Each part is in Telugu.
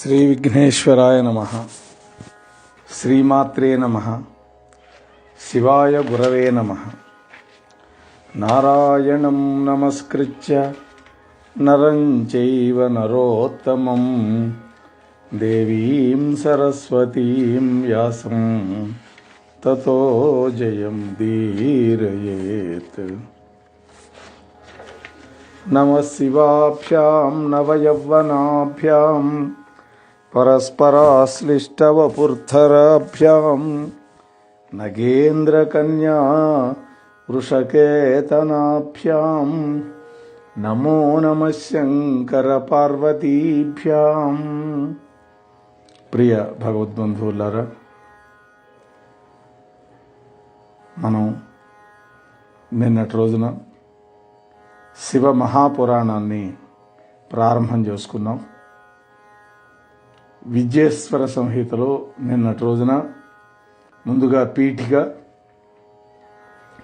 శ్రీ విఘ్నేశ్వరాయ నమః. శ్రీమాత్రే నమః. శివాయ గురవే నమః. నారాయణం నమస్కృత్య నరం చైవ నరోత్తమం దేవీం సరస్వతీం వ్యాసం తతో జయం దీరయేత్. నమః శివాభ్యాం నవయౌవనాభ్యాం పరస్పరాశ్లిష్టవపుర్ధరాభ్యాం నగేంద్రకన్యా వృషకేతనాభ్యాం నమో నమః శంకర పార్వతీభ్యాం. ప్రియ భగవద్బంధువులారా, మనం నిన్నటి రోజున శివ మహాపురాణాన్ని ప్రారంభం చేసుకున్నాం. విద్యేశ్వర సంహితలో నిన్నటి రోజున ముందుగా పీఠిక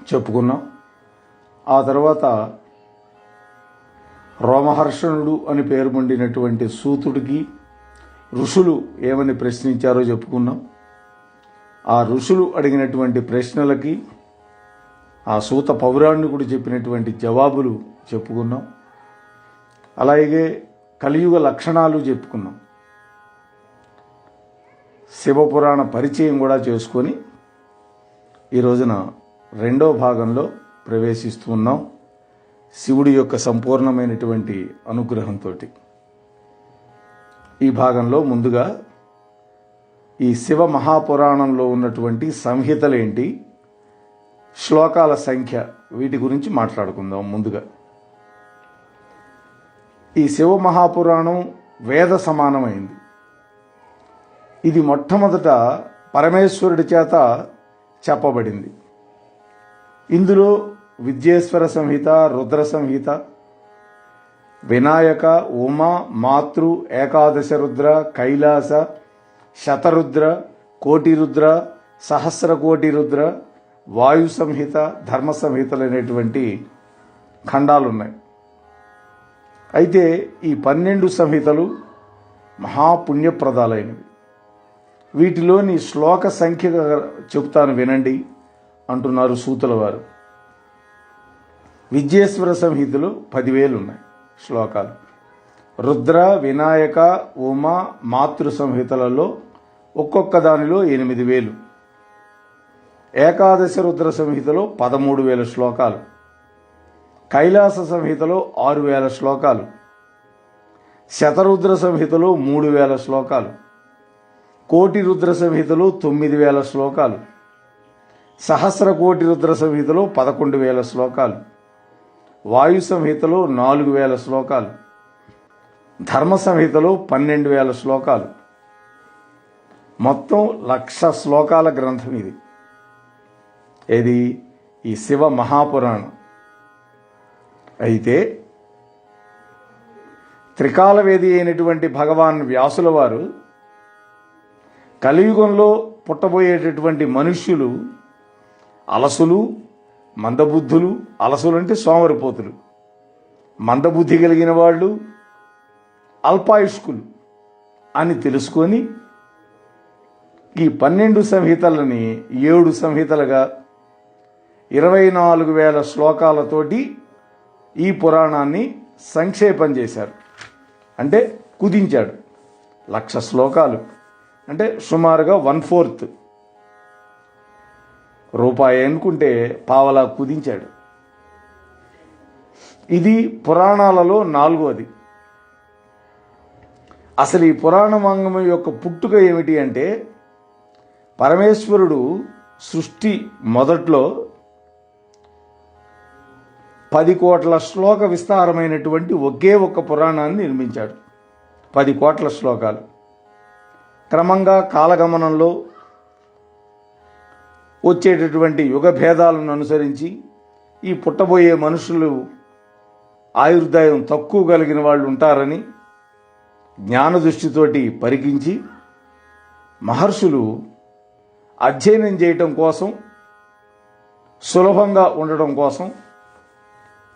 చెప్పుకున్నాం. ఆ తర్వాత రోమహర్షణుడు అని పేరు పొందినటువంటి సూతుడికి ఋషులు ఏమని ప్రశ్నించారో చెప్పుకున్నాం. ఆ ఋషులు అడిగినటువంటి ప్రశ్నలకి ఆ సూత పౌరాణికుడు చెప్పినటువంటి జవాబులు చెప్పుకున్నాం. అలాగే కలియుగ లక్షణాలు చెప్పుకున్నాం. శివపురాణ పరిచయం కూడా చేసుకొని ఈ రోజున రెండో భాగంలో ప్రవేశిస్తూ ఉన్నాం. శివుడి యొక్క సంపూర్ణమైనటువంటి అనుగ్రహంతో ఈ భాగంలో ముందుగా ఈ శివ మహాపురాణంలో ఉన్నటువంటి సంహితలేంటి, శ్లోకాల సంఖ్య, వీటి గురించి మాట్లాడుకుందాం. ముందుగా ఈ శివ మహాపురాణం వేద సమానమైంది. ఇది మొట్టమొదట పరమేశ్వరుడి చేత చెప్పబడింది. ఇందులో విద్యేశ్వర సంహిత, రుద్ర సంహిత, వినాయక, ఉమా, మాతృ, ఏకాదశ రుద్ర, కైలాస, శతరుద్ర, కోటి రుద్ర, సహస్ర కోటి రుద్ర, వాయు సంహిత, ధర్మ సంహితలు అనేటువంటి ఖండాలున్నాయి. అయితే ఈ 12 సంహితలు మహాపుణ్యప్రదాలైనవి. వీటిలోని శ్లోక సంఖ్య చెబుతాను వినండి అంటున్నారు సూతుల వారు. విద్యేశ్వర సంహితలో 10,000 ఉన్నాయి శ్లోకాలు. రుద్ర, వినాయక, ఉమా, మాతృ సంహితలలో ఒక్కొక్క దానిలో 8,000. ఏకాదశ రుద్ర సంహితలో 13,000 శ్లోకాలు. కైలాస సంహితలో 6,000 శ్లోకాలు. శతరుద్ర సంహితలో 3,000 శ్లోకాలు. కోటి రుద్ర సంహితలో 9,000 శ్లోకాలు. సహస్ర కోటి రుద్ర సంహితలో 11,000 శ్లోకాలు. వాయు సంహితలో 4,000 శ్లోకాలు. ధర్మ సంహితలో 12,000 శ్లోకాలు. మొత్తం 1,00,000 శ్లోకాల గ్రంథం ఇది. ఇది ఈ శివ మహాపురాణం. అయితే త్రికాలవేది అయినటువంటి భగవాన్ వ్యాసుల వారు కలియుగంలో పుట్టబోయేటటువంటి మనుష్యులు అలసులు, మందబుద్ధులు, అలసులు అంటే సోమరిపోతులు, మందబుద్ధి కలిగిన వాళ్ళు, అల్పాయుష్కులు అని తెలుసుకొని ఈ 12 సంహితలని 7 సంహితలుగా 24,000 శ్లోకాలతోటి ఈ పురాణాన్ని సంక్షేపం చేశారు. అంటే కుదించాడు. 1,00,000 శ్లోకాలు అంటే సుమారుగా 1/4 రూపాయి అనుకుంటే పావలా కుదించాడు. ఇది పురాణాలలో 4వది. అసలు ఈ పురాణమాంగం యొక్క పుట్టుక ఏమిటి అంటే, పరమేశ్వరుడు సృష్టి మొదట్లో 10 కోట్ల శ్లోక విస్తారమైనటువంటి ఒకే ఒక్క పురాణాన్ని నిర్మించాడు. 10 కోట్ల శ్లోకాలు. క్రమంగా కాలగమనంలో వచ్చేటటువంటి యుగ భేదాలను అనుసరించి ఈ పుట్టబోయే మనుషులు ఆయుర్దాయం తక్కువ కలిగిన వాళ్ళు ఉంటారని జ్ఞాన దృష్టితోటి పరికించి మహర్షులు అధ్యయనం చేయటం కోసం, సులభంగా ఉండటం కోసం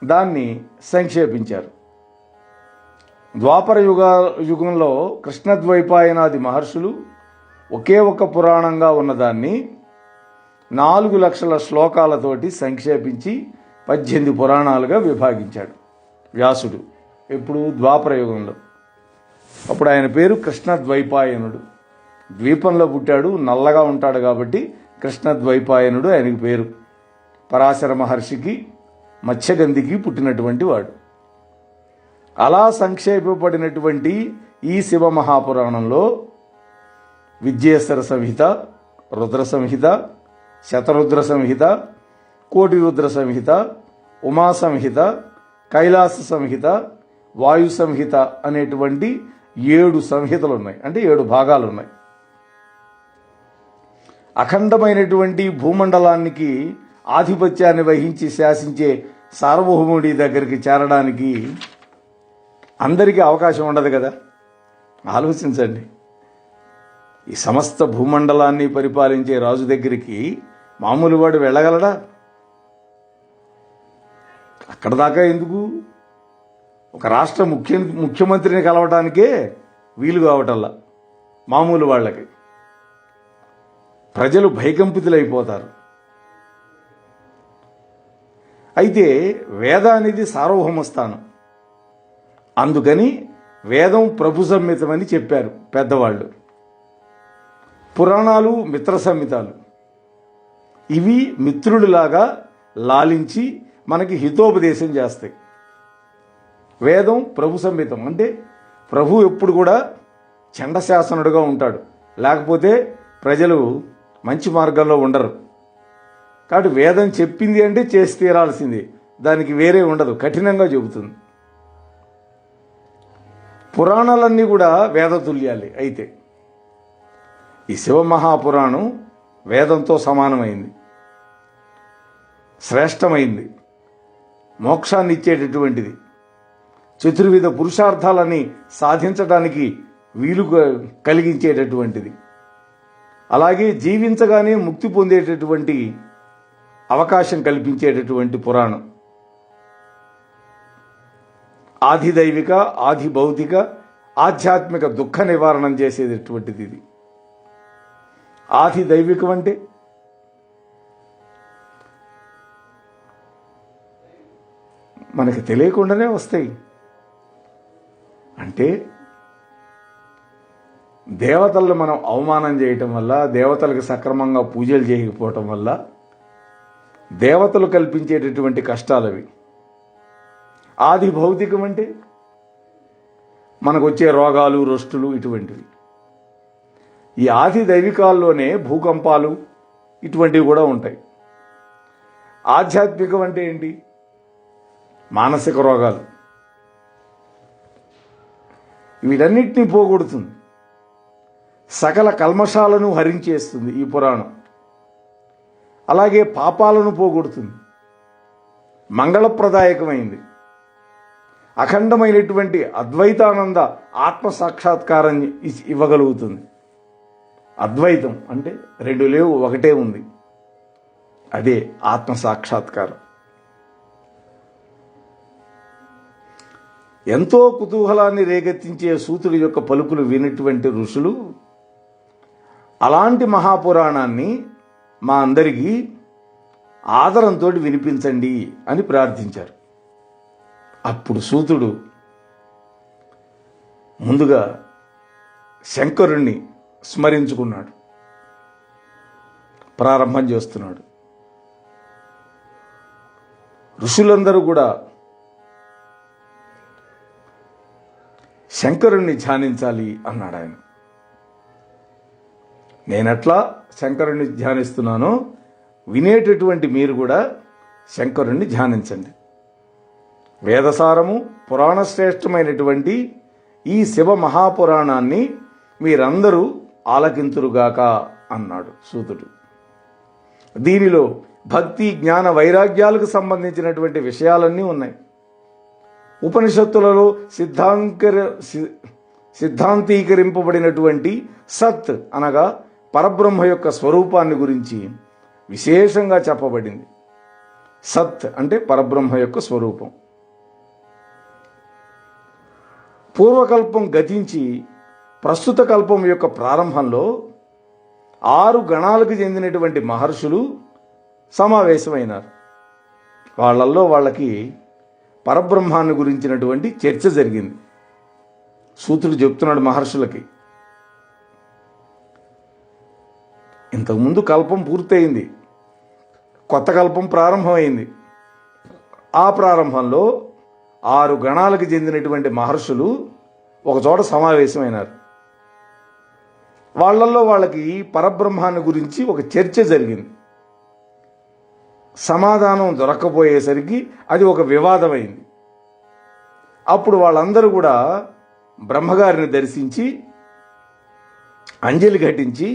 దాన్ని సంక్షేపించారు. ద్వాపర యుగంలో కృష్ణద్వైపాయనాది మహర్షులు ఒకే ఒక పురాణంగా ఉన్నదాన్ని 4,00,000 శ్లోకాలతోటి సంక్షేపించి 18 పురాణాలుగా విభాగించాడు వ్యాసుడు. ఎప్పుడు? ద్వాపర యుగంలో. అప్పుడు ఆయన పేరు కృష్ణద్వైపాయనుడు. ద్వీపంలో పుట్టాడు, నల్లగా ఉంటాడు కాబట్టి కృష్ణద్వైపాయనుడు ఆయనకి పేరు. పరాశర మహర్షికి మత్స్యగంధికి పుట్టినటువంటి వాడు. అలా సంక్షేపబడినటువంటి ఈ శివ మహాపురాణంలో విద్యేశ్వర సంహిత, రుద్ర సంహిత, శతరుద్ర సంహిత, కోటి రుద్ర సంహిత, ఉమా సంహిత, కైలాస సంహిత, వాయు సంహిత అనేటువంటి 7 సంహితలు ఉన్నాయి. అంటే 7 భాగాలు ఉన్నాయి. అఖండమైనటువంటి భూమండలానికి ఆధిపత్యాన్ని వహించి శాసించే సార్వభౌముడి దగ్గరికి చేరడానికి అందరికీ అవకాశం ఉండదు కదా. ఆలోచించండి. ఈ సమస్త భూమండలాన్ని పరిపాలించే రాజు దగ్గరికి మామూలు వాడు వెళ్ళగలడా? అక్కడ దాకా ఎందుకు? ఒక రాష్ట్ర ముఖ్యమంత్రిని కలవటానికే వీలు కావటల్లా మామూలు వాళ్ళకి. ప్రజలు భయకంపితులైపోతారు. అయితే వేదానికి సార్వభౌమ స్థానం. అందుకని వేదం ప్రభు సంహితమని చెప్పారు పెద్దవాళ్ళు. పురాణాలు మిత్ర సంహితాలు. ఇవి మిత్రుడిలాగా లాలించి మనకి హితోపదేశం చేస్తాయి. వేదం ప్రభు సంహితం. అంటే ప్రభు ఎప్పుడు కూడా చండశాసనుడుగా ఉంటాడు, లేకపోతే ప్రజలు మంచి మార్గంలో ఉండరు. కాబట్టి వేదం చెప్పింది అంటే చేసి తీరాల్సింది, దానికి వేరే ఉండదు, కఠినంగా చెబుతుంది. పురాణాలన్నీ కూడా వేదతుల్యాలే. అయితే ఈ శివమహాపురాణం వేదంతో సమానమైంది, శ్రేష్టమైంది, మోక్షాన్ని ఇచ్చేటటువంటిది, చతుర్విధ పురుషార్థాలని సాధించడానికి వీలు కలిగించేటటువంటిది, అలాగే జీవించగానే ముక్తి పొందేటటువంటి అవకాశం కల్పించేటటువంటి పురాణం. ఆధిదైవిక, ఆది భౌతిక, ఆధ్యాత్మిక దుఃఖ నివారణం చేసేటటువంటిది ఇది. ఆది దైవికం అంటే మనకి తెలియకుండానే వస్తాయి. అంటే దేవతలను మనం అవమానం చేయటం వల్ల, దేవతలకు సక్రమంగా పూజలు చేయకపోవటం వల్ల దేవతలు కల్పించేటటువంటి కష్టాలవి. ఆది భౌతికం అంటే మనకు వచ్చే రోగాలు, రొస్టులు, ఇటువంటివి. ఈ ఆది దైవికాల్లోనే భూకంపాలు ఇటువంటివి కూడా ఉంటాయి. ఆధ్యాత్మికం అంటే ఏంటి? మానసిక రోగాలు. వీటన్నిటినీ పోగొడుతుంది, సకల కల్మషాలను హరించేస్తుంది ఈ పురాణం. అలాగే పాపాలను పోగొడుతుంది, మంగళప్రదాయకమైంది, అఖండమైనటువంటి అద్వైతానంద ఆత్మ సాక్షాత్కారం ఇవ్వగలుగుతుంది. అద్వైతం అంటే 2 లేవు, ఒకటే ఉంది, అదే ఆత్మ సాక్షాత్కారం. ఎంతో కుతూహలాన్ని రేకెత్తించే సూతుడి యొక్క పలుకులు వినటువంటి ఋషులు అలాంటి మహాపురాణాన్ని మా అందరికీ ఆదరంతో వినిపించండి అని ప్రార్థించారు. అప్పుడు సూతుడు ముందుగా శంకరుణ్ణి స్మరించుకున్నాడు, ప్రారంభం చేస్తున్నాడు. ఋషులందరూ కూడా శంకరుణ్ణి ధ్యానించాలి అన్నాడు ఆయన. నేనెట్లా శంకరుణ్ణి ధ్యానిస్తున్నానో వినేటటువంటి మీరు కూడా శంకరుణ్ణి ధ్యానించండి. వేదసారము, పురాణ శ్రేష్టమైనటువంటి ఈ శివ మహాపురాణాన్ని మీరందరూ ఆలకింతురుగాక అన్నాడు సూతుడు. దీనిలో భక్తి, జ్ఞాన, వైరాగ్యాలకు సంబంధించినటువంటి విషయాలన్నీ ఉన్నాయి. ఉపనిషత్తులలో సిద్ధాంతీకరింపబడినటువంటి సత్ అనగా పరబ్రహ్మ యొక్క స్వరూపాన్ని గురించి విశేషంగా చెప్పబడింది. సత్ అంటే పరబ్రహ్మ యొక్క స్వరూపం. పూర్వకల్పం గతించి ప్రస్తుత కల్పం యొక్క ప్రారంభంలో 6 గణాలకు చెందినటువంటి మహర్షులు సమావేశమైనారు. వాళ్ళకి పరబ్రహ్మాన్ని గురించినటువంటి చర్చ జరిగింది. సూతుడు చెప్తున్నాడు మహర్షులకి, ఇంతకుముందు కల్పం పూర్తయింది, కొత్త కల్పం ప్రారంభమైంది. ఆ ప్రారంభంలో 6 గణాలకు చెందినటువంటి మహర్షులు ఒకచోట సమావేశమైనారు. వాళ్ళకి పరబ్రహ్మాన్ని గురించి ఒక చర్చ జరిగింది. సమాధానం దొరక్కపోయేసరికి అది ఒక వివాదమైంది. అప్పుడు వాళ్ళందరూ కూడా బ్రహ్మగారిని దర్శించి అంజలి ఘటించి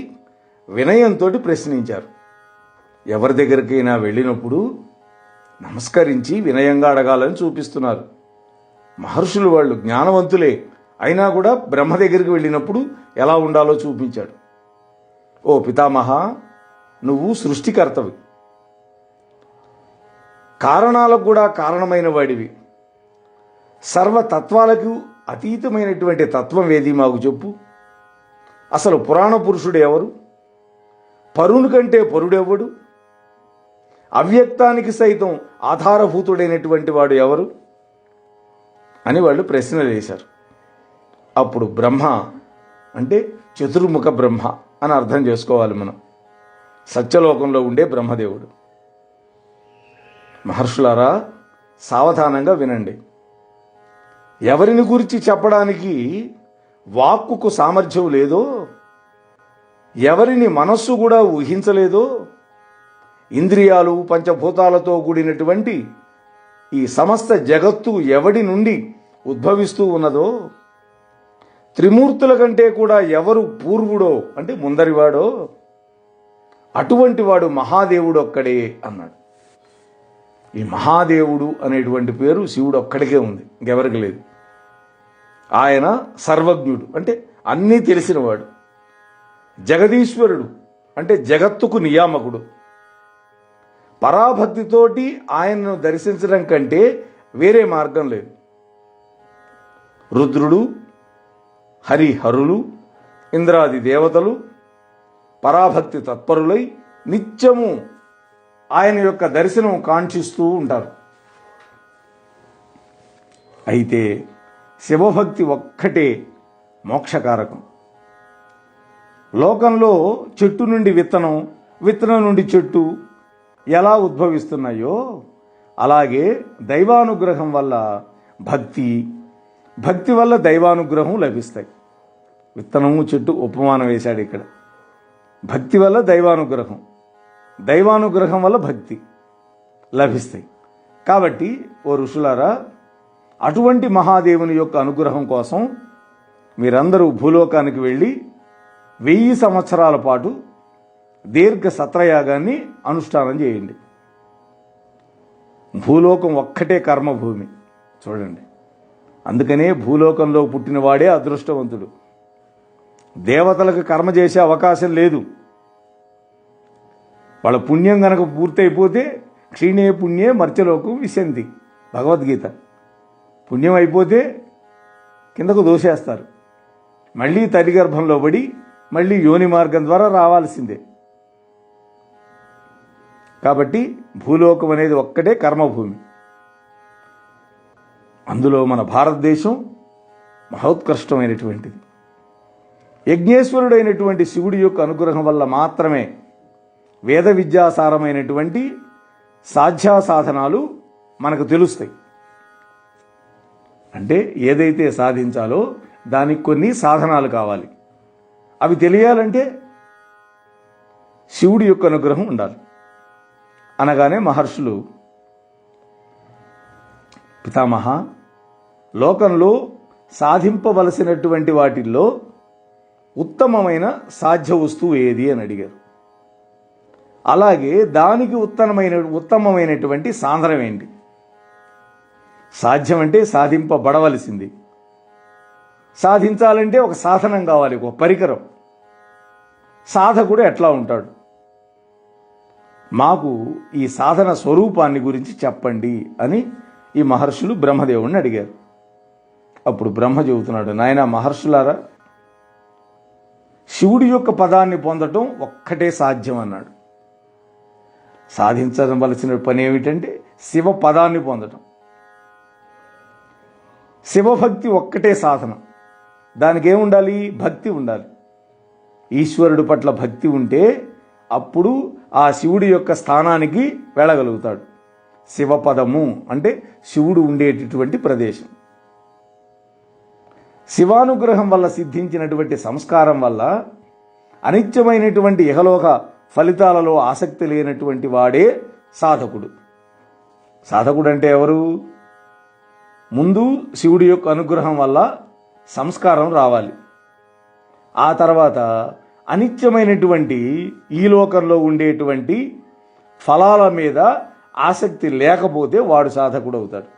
వినయంతో ప్రశ్నించారు. ఎవరి దగ్గరికైనా వెళ్ళినప్పుడు నమస్కరించి వినయంగా అడగాలని చూపిస్తున్నారు. మహర్షులు వాళ్ళు జ్ఞానవంతులే, అయినా కూడా బ్రహ్మ దగ్గరికి వెళ్ళినప్పుడు ఎలా ఉండాలో చూపించాడు. ఓ పితామహ, నువ్వు సృష్టికర్తవి, కారణాలకు కూడా కారణమైన వాడివి, సర్వతత్వాలకు అతీతమైనటువంటి తత్వం ఏది మాకు చెప్పు. అసలు పురాణ పురుషుడు ఎవరు? పరుని కంటే పరుడెవడు? అవ్యక్తానికి సైతం ఆధారభూతుడైనటువంటి వాడు ఎవరు అని వాళ్ళు ప్రశ్నలు వేశారు. అప్పుడు బ్రహ్మ అంటే చతుర్ముఖ బ్రహ్మ అని అర్థం చేసుకోవాలి మనం. సత్యలోకంలో ఉండే బ్రహ్మదేవుడు. మహర్షులారా, సావధానంగా వినండి. ఎవరిని గురించి చెప్పడానికి వాక్కుకు సామర్థ్యం లేదో, ఎవరిని మనస్సు కూడా ఊహించలేదో, ఇంద్రియాలు పంచభూతాలతో కూడినటువంటి ఈ సమస్త జగత్తు ఎవడి నుండి ఉద్భవిస్తూ ఉన్నదో, త్రిమూర్తుల కంటే కూడా ఎవరు పూర్వుడో అంటే ముందరివాడో అటువంటి వాడు మహాదేవుడు ఒక్కడే అన్నాడు. ఈ మహాదేవుడు అనేటువంటి పేరు శివుడు ఒక్కడికే ఉంది, ఇంకెవరికి లేదు. ఆయన సర్వజ్ఞుడు అంటే అన్నీ తెలిసినవాడు. జగదీశ్వరుడు అంటే జగత్తుకు నియామకుడు. పరాభక్తితోటి ఆయనను దర్శించడం కంటే వేరే మార్గం లేదు. రుద్రుడు, హరిహరులు, ఇంద్రాది దేవతలు పరాభక్తి తత్పరులై నిత్యము ఆయన యొక్క దర్శనం కాంక్షిస్తూ ఉంటారు. అయితే శివభక్తి ఒక్కటే మోక్షకారకం. లోకంలో చెట్టు నుండి విత్తనం, విత్తనం నుండి చెట్టు ఎలా ఉద్భవిస్తున్నాయో అలాగే దైవానుగ్రహం వల్ల భక్తి, భక్తి వల్ల దైవానుగ్రహం లభిస్తాయి. విత్తనము చెట్టు ఉపమానం వేశాడు ఇక్కడ. భక్తి వల్ల దైవానుగ్రహం, దైవానుగ్రహం వల్ల భక్తి లభిస్తాయి. కాబట్టి ఓ ఋషులారా, అటువంటి మహాదేవుని యొక్క అనుగ్రహం కోసం మీరందరూ భూలోకానికి వెళ్ళి 1000 సంవత్సరాల పాటు దీర్ఘ సత్రయాగాన్ని అనుష్ఠానం చేయండి. భూలోకం ఒక్కటే కర్మభూమి చూడండి. అందుకనే భూలోకంలో పుట్టినవాడే అదృష్టవంతుడు. దేవతలకు కర్మ చేసే అవకాశం లేదు. వాళ్ళ పుణ్యం కనుక పూర్తయిపోతే క్షీణే పుణ్యే మర్త్యలోకం విశంతి, భగవద్గీత. పుణ్యం అయిపోతే కిందకు దోసేస్తారు, మళ్ళీ తల్లి గర్భంలో పడి మళ్ళీ యోని మార్గం ద్వారా రావాల్సిందే. కాబట్టి భూలోకం అనేది ఒక్కటే కర్మభూమి. అందులో మన భారతదేశం మహోత్కృష్టమైనటువంటిది. యజ్ఞేశ్వరుడైనటువంటి శివుడి యొక్క అనుగ్రహం వల్ల మాత్రమే వేద విద్యాసారమైనటువంటి సాధ్యాసాధనాలు మనకు తెలుస్తాయి. అంటే ఏదైతే సాధించాలో దానికి కొన్ని సాధనాలు కావాలి. అవి తెలియాలంటే శివుడి యొక్క అనుగ్రహం ఉండాలి. అనగానే మహర్షులు, పితామహ, లోకంలో సాధింపవలసినటువంటి వాటిల్లో ఉత్తమమైన సాధ్య వస్తువు ఏది అని అడిగారు. అలాగే దానికి ఉత్తమమైనటువంటి సాధనం ఏంటి? సాధ్యం అంటే సాధింపబడవలసింది. సాధించాలంటే ఒక సాధనం కావాలి, ఒక పరికరం. సాధకుడు ఎట్లా ఉంటాడు? మాకు ఈ సాధన స్వరూపాన్ని గురించి చెప్పండి అని ఈ మహర్షులు బ్రహ్మదేవుడిని అడిగారు. అప్పుడు బ్రహ్మ చెబుతున్నాడు, నాయనా మహర్షులారా, శివుడి యొక్క పదాన్ని పొందటం ఒక్కటే సాధ్యం అన్నాడు. సాధించవలసిన పని ఏమిటంటే శివ పదాన్ని పొందటం. శివభక్తి ఒక్కటే సాధన. దానికి ఏముండాలి? భక్తి ఉండాలి. ఈశ్వరుడి పట్ల భక్తి ఉంటే అప్పుడు ఆ శివుడి యొక్క స్థానానికి వెళ్ళగలుగుతాడు. శివపదము అంటే శివుడు ఉండేటటువంటి ప్రదేశం. శివానుగ్రహం వల్ల సిద్ధించినటువంటి సంస్కారం వల్ల అనిత్యమైనటువంటి ఇహలోక ఫలితాలలో ఆసక్తి లేనటువంటి వాడే సాధకుడు. సాధకుడు అంటే ఎవరు? ముందు శివుడి యొక్క అనుగ్రహం వల్ల సంస్కారం రావాలి. ఆ తర్వాత అనిత్యమైనటువంటి ఈ లోకంలో ఉండేటువంటి ఫలాల మీద ఆసక్తి లేకపోతే వాడు సాధకుడు అవుతాడు.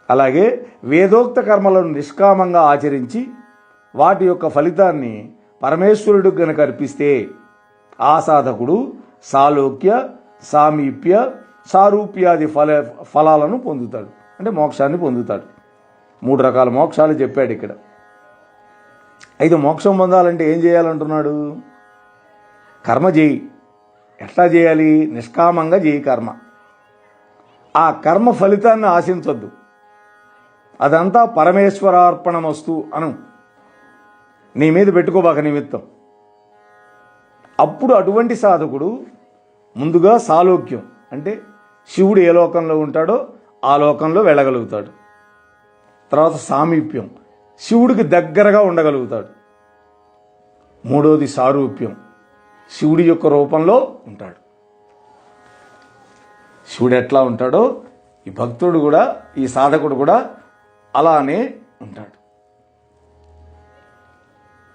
అలాగే వేదోక్త కర్మలను నిష్కామంగా ఆచరించి వాటి యొక్క ఫలితాన్ని పరమేశ్వరుడికి గనక అర్పిస్తే ఆ సాధకుడు సాలోక్య, సామీప్య, సారూప్యాది ఫలాలను పొందుతాడు. అంటే మోక్షాన్ని పొందుతాడు. 3 రకాల మోక్షాలు చెప్పాడు ఇక్కడ. అయితే మోక్షం పొందాలంటే ఏం చేయాలంటున్నాడు? కర్మ చేయి. ఎట్లా చేయాలి? నిష్కామంగా చేయి కర్మ. ఆ కర్మ ఫలితాన్ని ఆశించొద్దు. అదంతా పరమేశ్వరార్పణమస్తు అను. నీ మీద పెట్టుకోబాక నిమిత్తం. అప్పుడు అటువంటి సాధకుడు ముందుగా సాలోక్యం అంటే శివుడు ఏ లోకంలో ఉంటాడో ఆ లోకంలో వెళ్ళగలుగుతాడు. తర్వాత సామీప్యం, శివుడికి దగ్గరగా ఉండగలుగుతాడు. మూడోది సారూప్యం, శివుడి యొక్క రూపంలో ఉంటాడు. శివుడు ఎట్లా ఉంటాడో ఈ భక్తుడు కూడా, ఈ సాధకుడు కూడా అలానే ఉంటాడు.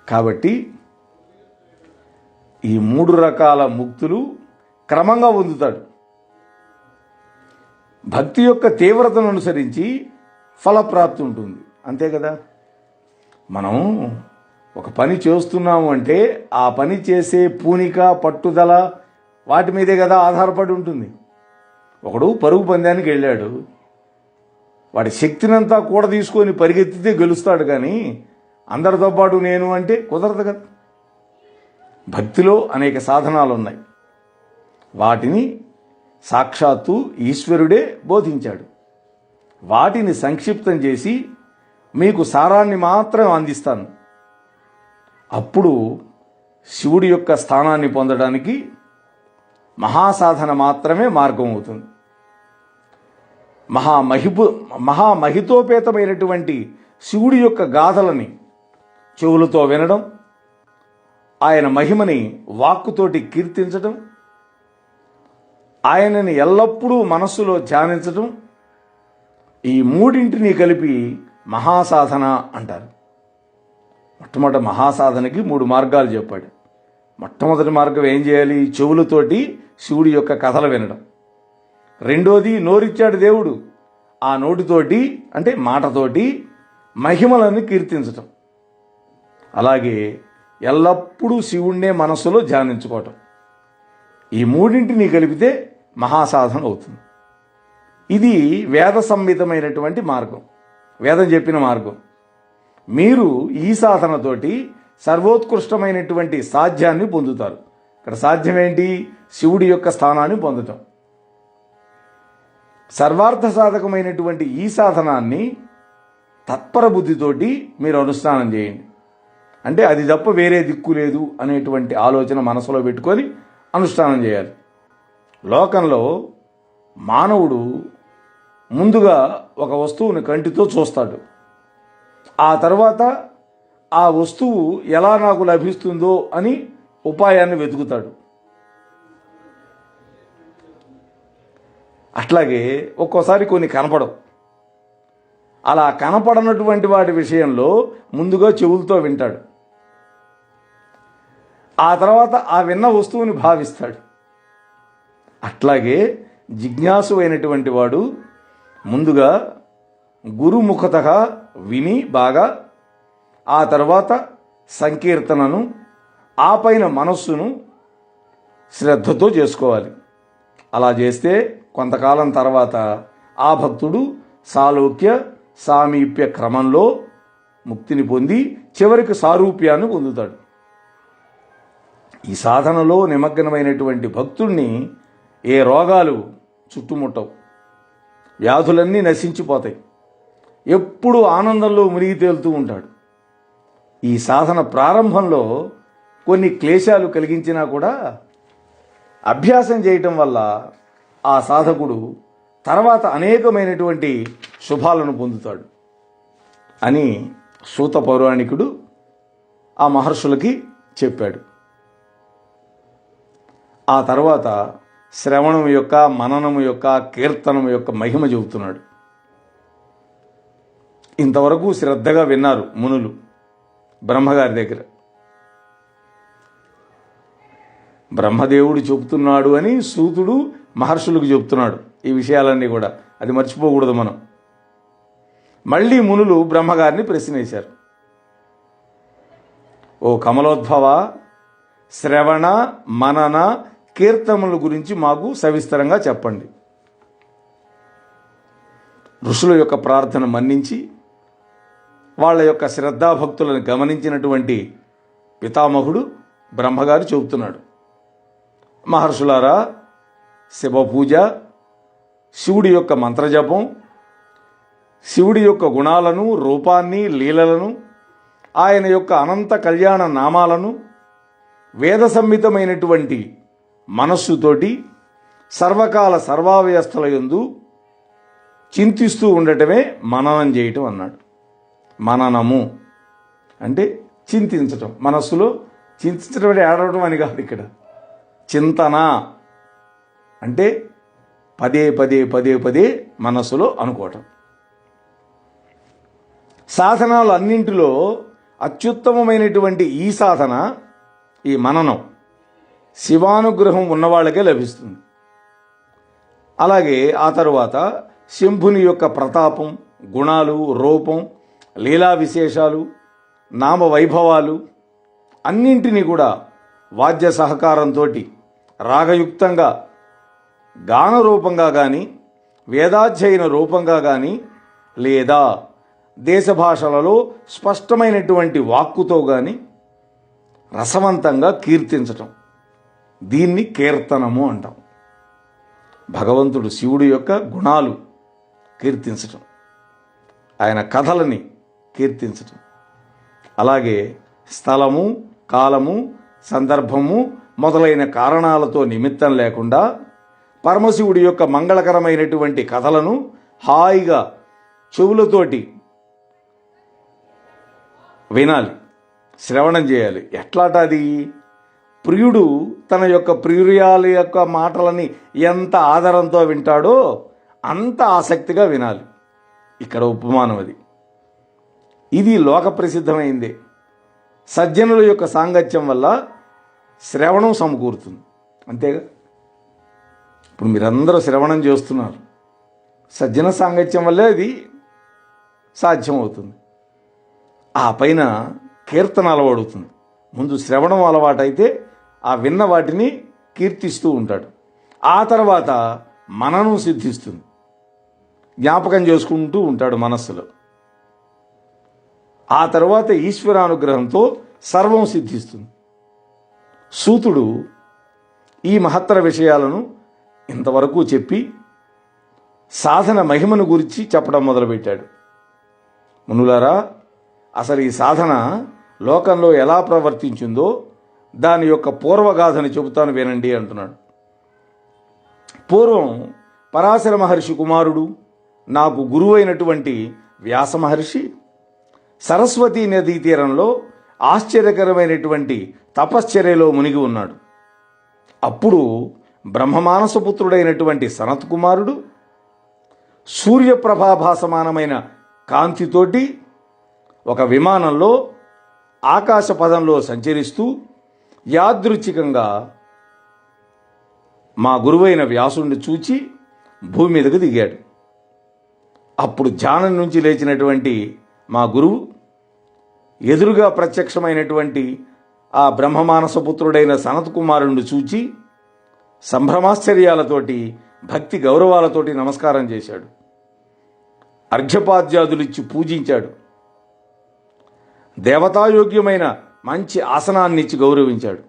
కాబట్టి ఈ 3 రకాల ముక్తులు క్రమంగా పొందుతాడు. భక్తి యొక్క తీవ్రతను అనుసరించి ఫలప్రాప్తి ఉంటుంది. అంతే కదా. మనం ఒక పని చేస్తున్నాము అంటే ఆ పని చేసే పూనిక, పట్టుదల వాటి మీదే కదా ఆధారపడి ఉంటుంది. ఒకడు పరుగు పందానికి వెళ్ళాడు, వాడి శక్తినంతా కూడా తీసుకొని పరిగెత్తితే గెలుస్తాడు. కానీ అందరితో పాటు నేను అంటే కుదరదు కదా. భక్తిలో అనేక సాధనాలు ఉన్నాయి. వాటిని సాక్షాత్తు ఈశ్వరుడే బోధించాడు. వాటిని సంక్షిప్తం చేసి మీకు సారాన్ని మాత్రం అందిస్తాను. అప్పుడు శివుడి యొక్క స్థానాన్ని పొందడానికి మహాసాధన మాత్రమే మార్గం అవుతుంది. మహామహితోపేతమైనటువంటి శివుడి యొక్క గాథలని చెవులతో వినడం, ఆయన మహిమని వాక్కుతోటి కీర్తించడం, ఆయనని ఎల్లప్పుడూ మనస్సులో ధ్యానించడం, ఈ మూడింటిని కలిపి మహాసాధన అంటారు. మొట్టమొదటి మహాసాధనకి 3 మార్గాలు చెప్పాడు. మొట్టమొదటి మార్గం ఏం చేయాలి? చెవులతోటి శివుడి యొక్క కథలు వినడం. రెండోది నోరిచ్చాడు దేవుడు, ఆ నోటితోటి అంటే మాటతోటి మహిమలను కీర్తించటం. అలాగే ఎల్లప్పుడూ శివుణ్ణే మనస్సులో ధ్యానించుకోవటం. ఈ మూడింటిని కలిపితే మహాసాధన అవుతుంది. ఇది వేద సంహితమైనటువంటి మార్గం, వేదం చెప్పిన మార్గం. మీరు ఈ సాధనతోటి సర్వోత్కృష్టమైనటువంటి సాధ్యాన్ని పొందుతారు. ఇక్కడ సాధ్యం ఏంటి? శివుడి యొక్క స్థానాన్ని పొందటం. సర్వార్థ సాధకమైనటువంటి ఈ సాధనాన్ని తత్పర బుద్ధితోటి మీరు అనుష్ఠానం చేయండి. అంటే అది తప్ప వేరే దిక్కు లేదు అనేటువంటి ఆలోచన మనసులో పెట్టుకొని అనుష్ఠానం చేయాలి. లోకంలో మానవుడు ముందుగా ఒక వస్తువుని కంటితో చూస్తాడు. ఆ తర్వాత ఆ వస్తువు ఎలా నాకు లభిస్తుందో అని ఉపాయాన్ని వెతుకుతాడు. అట్లాగే ఒక్కోసారి కొన్ని కనపడవు. అలా కనపడనటువంటి వాటి విషయంలో ముందుగా చెవులతో వింటాడు. ఆ తర్వాత ఆ విన్న వస్తువుని భావిస్తాడు. అట్లాగే జిజ్ఞాసు అయినటువంటి వాడు ముందుగా గురుముఖత విని బాగా, ఆ తర్వాత సంకీర్తనను, ఆ పైన మనస్సును శ్రద్ధతో చేసుకోవాలి. అలా చేస్తే కొంతకాలం తర్వాత ఆ భక్తుడు సాలోక్య, సామీప్య క్రమంలో ముక్తిని పొంది చివరికి సారూప్యాన్ని పొందుతాడు. ఈ సాధనలో నిమగ్నమైనటువంటి భక్తుణ్ణి ఏ రోగాలు చుట్టుముట్టవు, వ్యాధులన్నీ నశించిపోతాయి. ఎప్పుడూ ఆనందంలో మునిగి తేలుతూ ఉంటాడు. ఈ సాధన ప్రారంభంలో కొన్ని క్లేశాలు కలిగించినా కూడా అభ్యాసం చేయటం వల్ల ఆ సాధకుడు తర్వాత అనేకమైనటువంటి శుభాలను పొందుతాడు అని సూత పౌరాణికుడు ఆ మహర్షులకి చెప్పాడు. ఆ తర్వాత శ్రవణం యొక్క, మననము యొక్క, కీర్తనం యొక్క మహిమ చెబుతున్నాడు. ఇంతవరకు శ్రద్ధగా విన్నారు మునులు బ్రహ్మగారి దగ్గర. బ్రహ్మదేవుడు చెబుతున్నాడు అని సూతుడు మహర్షులకు చెబుతున్నాడు ఈ విషయాలన్నీ కూడా. అది మర్చిపోకూడదు మనం. మళ్ళీ మునులు బ్రహ్మగారిని ప్రశ్నేశారు. ఓ కమలోద్భవ, శ్రవణ మనన కీర్తనల గురించి మాకు సవిస్తరంగా చెప్పండి. ఋషుల యొక్క ప్రార్థన మన్నించి వాళ్ళ యొక్క శ్రద్ధాభక్తులను గమనించినటువంటి పితామహుడు బ్రహ్మగారు చెబుతున్నాడు. మహర్షులారా, శివపూజ, శివుడి యొక్క మంత్రజపం, శివుడి యొక్క గుణాలను, రూపాన్ని, లీలలను, ఆయన యొక్క అనంత కళ్యాణ నామాలను వేద సంహితమైనటువంటి మనస్సుతోటి సర్వకాల సర్వావస్థల యందు చింతిస్తూ ఉండటమే మననం చేయటం అన్నాడు. మననము అంటే చింతించటం, మనస్సులో చింతించడం అంటే ఏడవటం అని కాదు. ఇక్కడ చింతన అంటే పదే పదే పదే పదే మనస్సులో అనుకోవటం. సాధనాలు అన్నింటిలో అత్యుత్తమమైనటువంటి ఈ సాధన, ఈ మననం శివానుగ్రహం ఉన్నవాళ్ళకే లభిస్తుంది. అలాగే ఆ తరువాత శంభుని యొక్క ప్రతాపం, గుణాలు, రూపం, లీలా విశేషాలు, నామ వైభవాలు అన్నింటినీ కూడా వాద్య సహకారంతో రాగయుక్తంగా గాన రూపంగా కానీ, వేదాధ్యయన రూపంగా కానీ, లేదా దేశ భాషలలో స్పష్టమైనటువంటి వాక్కుతో కానీ రసవంతంగా కీర్తించటం, దీన్ని కీర్తనము అంటాం. భగవంతుడు శివుడి యొక్క గుణాలు కీర్తించటం, ఆయన కథలని కీర్తించటం, అలాగే స్థలము, కాలము, సందర్భము మొదలైన కారణాలతో నిమిత్తం లేకుండా పరమశివుడి యొక్క మంగళకరమైనటువంటి కథలను హాయిగా చెవులతోటి వినాలి, శ్రవణం చేయాలి. ఎట్లాట అది? ప్రియుడు తన యొక్క ప్రియురాల యొక్క మాటలని ఎంత ఆదరంతో వింటాడో అంత ఆసక్తిగా వినాలి. ఇక్కడ ఉపమానం అది. ఇది లోక ప్రసిద్ధమైందే. సజ్జనుల యొక్క సాంగత్యం వల్ల శ్రవణం సమకూరుతుంది, అంతేగా. ఇప్పుడు మీరందరూ శ్రవణం చేస్తున్నారు, సజ్జన సాంగత్యం వల్లే అది సాధ్యం అవుతుంది. ఆ పైన కీర్తన అలవాడుతుంది. ముందు శ్రవణం అలవాటైతే ఆ విన్న వాటిని కీర్తిస్తూ ఉంటాడు. ఆ తర్వాత మననం సిద్ధిస్తుంది, జ్ఞాపకం చేసుకుంటూ ఉంటాడు మనస్సులో. ఆ తర్వాత ఈశ్వరానుగ్రహంతో సర్వం సిద్ధిస్తుంది. సూతుడు ఈ మహత్తర విషయాలను ఇంతవరకు చెప్పి సాధన మహిమను గురించి చెప్పడం మొదలుపెట్టాడు. మునులారా, అసలు ఈ సాధన లోకంలో ఎలా ప్రవర్తించిందో దాని యొక్క పూర్వగాథని చెబుతాను వినండి అంటున్నాడు. పూర్వం పరాశర మహర్షి కుమారుడు, నాకు గురువు అయినటువంటి వ్యాస మహర్షి సరస్వతీ నదీ తీరంలో ఆశ్చర్యకరమైనటువంటి తపశ్చర్యలో మునిగి ఉన్నాడు. అప్పుడు బ్రహ్మమానసపుత్రుడైనటువంటి సనత్ కుమారుడు సూర్యప్రభాభాసమానమైన కాంతితోటి ఒక విమానంలో ఆకాశ పదంలో సంచరిస్తూ యాదృచ్ఛికంగా మా గురువైన వ్యాసుడిని చూచి భూమి మీదకు దిగాడు. అప్పుడు ధ్యానం నుంచి లేచినటువంటి మా గురువు ఎదురుగా ప్రత్యక్షమైనటువంటి ఆ బ్రహ్మమానసపుత్రుడైన సనత్ కుమారుణ్ణి చూచి సంభ్రమాశ్చర్యాలతోటి, భక్తి గౌరవాలతోటి నమస్కారం చేశాడు. అర్ఘ్యపాద్యాదులిచ్చి పూజించాడు. దేవతాయోగ్యమైన మంచి ఆసనాన్నిచ్చి గౌరవించాడు.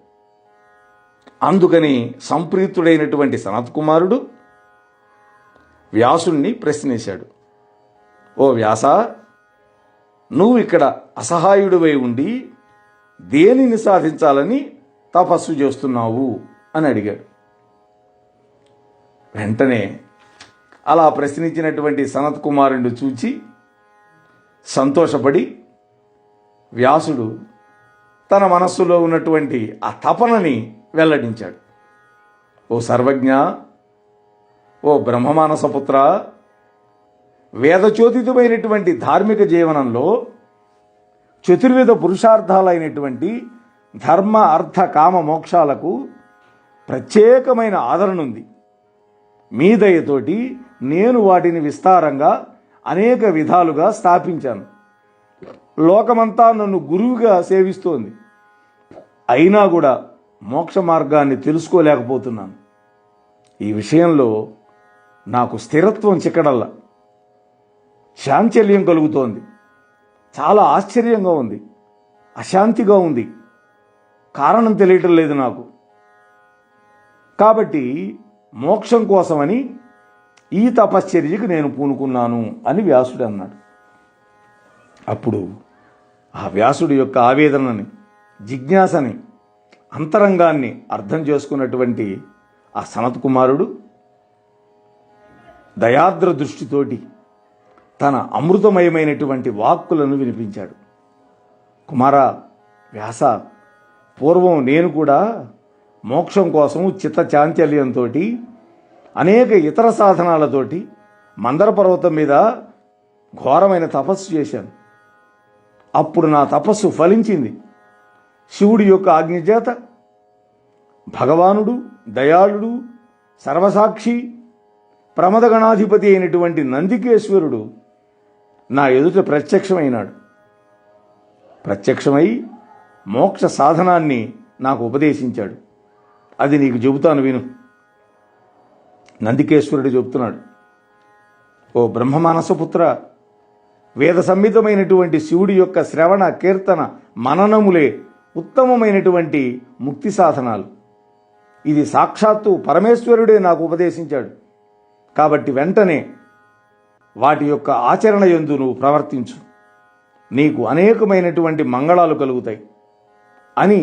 అందుకని సంప్రీతుడైనటువంటి సనత్కుమారుడు వ్యాసుణ్ణి ప్రశ్నించాడు. ఓ వ్యాస, నువ్వు ఇక్కడ అసహాయుడివై ఉండి దేనిని సాధించాలని తపస్సు చేస్తున్నావు అని అడిగాడు. వెంటనే అలా ప్రశ్నించినటువంటి సనత్కుమారుడు చూచి సంతోషపడి వ్యాసుడు తన మనస్సులో ఉన్నటువంటి ఆ తపనని వెల్లడించాడు. ఓ సర్వజ్ఞ, ఓ బ్రహ్మమానసపుత్ర, వేదచోదితమైనటువంటి ధార్మిక జీవనంలో చతుర్విధ పురుషార్థాలైనటువంటి ధర్మ అర్థ కామ మోక్షాలకు ప్రత్యేకమైన ఆదరణ ఉంది. మీ దయతోటి నేను వాటిని విస్తారంగా అనేక విధాలుగా స్థాపించాను. లోకమంతా నన్ను గురువుగా సేవిస్తోంది. అయినా కూడా మోక్ష మార్గాన్ని తెలుసుకోలేకపోతున్నాను. ఈ విషయంలో నాకు స్థిరత్వం చిక్కడల్లా, చాంచల్యం కలుగుతోంది. చాలా ఆశ్చర్యంగా ఉంది, అశాంతిగా ఉంది. కారణం తెలియటం లేదు నాకు. కాబట్టి మోక్షం కోసమని ఈ తపశ్చర్యకు నేను పూనుకున్నాను అని వ్యాసుడు అన్నాడు. అప్పుడు ఆ వ్యాసుడి యొక్క ఆవేదనని, జిజ్ఞాసని, అంతరంగాన్ని అర్థం చేసుకున్నటువంటి ఆ సనత్కుమారుడు దయాద్ర దృష్టితోటి తన అమృతమయమైనటువంటి వాక్కులను వినిపించాడు. కుమారా, వ్యాస, పూర్వం నేను కూడా మోక్షం కోసం చిత్త చాంచల్యంతో అనేక ఇతర సాధనాలతోటి మందర పర్వతం మీద ఘోరమైన తపస్సు చేశాను. అప్పుడు నా తపస్సు ఫలించింది. శివుడి యొక్క ఆజ్ఞ చేత భగవానుడు, దయాళుడు, సర్వసాక్షి, ప్రమదగణాధిపతి అయినటువంటి నందికేశ్వరుడు నా ఎదుట ప్రత్యక్షమైనాడు. ప్రత్యక్షమై మోక్ష సాధనాన్ని నాకు ఉపదేశించాడు. అది నీకు చెబుతాను విను. నందికేశ్వరుడు చెబుతున్నాడు. ఓ బ్రహ్మమానసపుత్ర, వేద సంహితమైనటువంటి శివుడి యొక్క శ్రవణ, కీర్తన, మననములే ఉత్తమమైనటువంటి ముక్తి సాధనాలు. ఇది సాక్షాత్తు పరమేశ్వరుడే నాకు ఉపదేశించాడు. కాబట్టి వెంటనే వాటి యొక్క ఆచరణ యందు నువ్వు ప్రవర్తించు. నీకు అనేకమైనటువంటి మంగళాలు కలుగుతాయి అని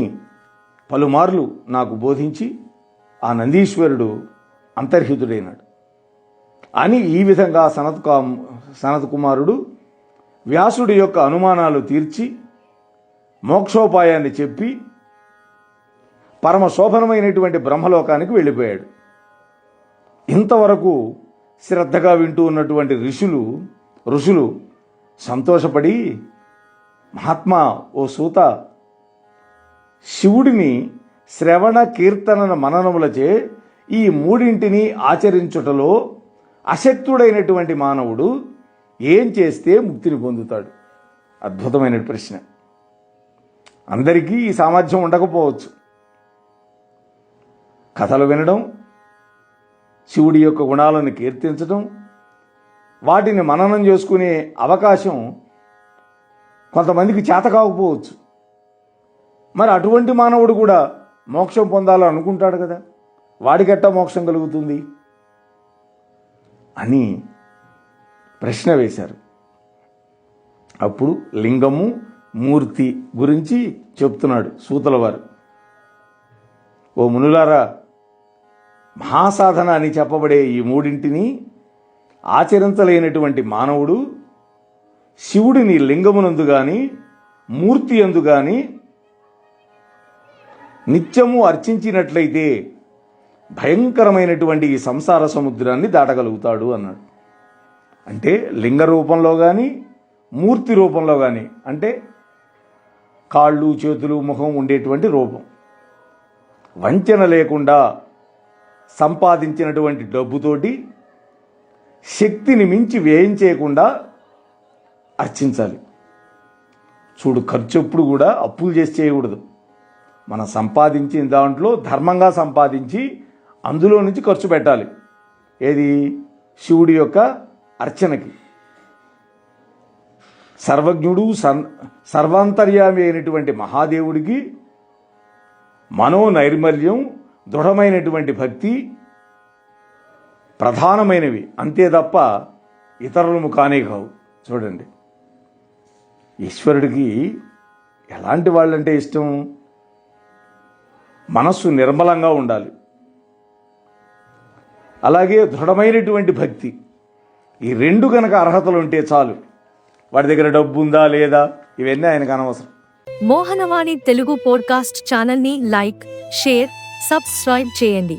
పలుమార్లు నాకు బోధించి ఆ నందీశ్వరుడు అంతర్హితుడైనాడు అని ఈ విధంగా సనత్కుమారుడు వ్యాసుడి యొక్క అనుమానాలు తీర్చి మోక్షోపాయాన్ని చెప్పి పరమ శోభనమైనటువంటి బ్రహ్మలోకానికి వెళ్ళిపోయాడు. ఇంతవరకు శ్రద్ధగా వింటూ ఉన్నటువంటి ఋషులు సంతోషపడి, మహాత్మా, ఓ సూత, శివుడిని శ్రవణ, కీర్తన, మననములచే ఈ మూడింటిని ఆచరించుటలో అశక్తుడైనటువంటి మానవుడు ఏం చేస్తే ముక్తిని పొందుతాడు? అద్భుతమైన ప్రశ్న. అందరికీ ఈ సామర్థ్యం ఉండకపోవచ్చు. కథలు వినడం, శివుడి యొక్క గుణాలను కీర్తించడం, వాటిని మననం చేసుకునే అవకాశం కొంతమందికి చేత కాకపోవచ్చు. మరి అటువంటి మానవుడు కూడా మోక్షం పొందాలని అనుకుంటాడు కదా, వాడికెట్టా మోక్షం కలుగుతుంది అని ప్రశ్న వేశారు. అప్పుడు లింగము, మూర్తి గురించి చెప్తున్నాడు సూతుల వారు. ఓ మునులారా, మహాసాధన అని చెప్పబడే ఈ మూడింటిని ఆచరించలేనటువంటి మానవుడు శివుడిని లింగమునందు గాని, మూర్తి యందు గాని నిత్యము అర్చించినట్లయితే భయంకరమైనటువంటి ఈ సంసార సముద్రాన్ని దాటగలుగుతాడు అన్నాడు. అంటే లింగ రూపంలో కానీ, మూర్తి రూపంలో కానీ, అంటే కాళ్ళు, చేతులు, ముఖం ఉండేటువంటి రూపం, వంచన లేకుండా సంపాదించినటువంటి డబ్బుతోటి శక్తిని మించి వ్యయం చేయకుండా అర్చించాలి. చూడు, ఖర్చు ఎప్పుడు కూడా అప్పులు చేసి చేయకూడదు. మనం సంపాదించిన దాంట్లో ధర్మంగా సంపాదించి అందులో నుంచి ఖర్చు పెట్టాలి. ఏది? శివుడి యొక్క అర్చనకి. సర్వజ్ఞుడు సర్వాంతర్యామి అయినటువంటి మహాదేవుడికి మనోనైర్మల్యం, దృఢమైనటువంటి భక్తి ప్రధానమైనవి, అంతే తప్ప ఇతరులము కానే కావు. చూడండి, ఈశ్వరుడికి ఎలాంటి వాళ్ళంటే ఇష్టం? మనస్సు నిర్మలంగా ఉండాలి, అలాగే దృఢమైనటువంటి భక్తి. ఈ రెండు కనుక అర్హతలు ఉంటే చాలు. వాడి దగ్గర డబ్బు ఉందా లేదా ఇవన్నీ ఆయనకు అనవసరం. మోహనవాణి తెలుగు పోడ్కాస్ట్ ఛానల్ని లైక్, షేర్, సబ్స్క్రైబ్ చేయండి.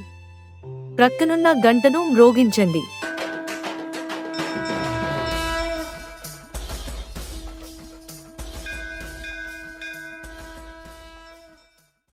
ప్రక్కనున్న గంటను మ్రోగించండి.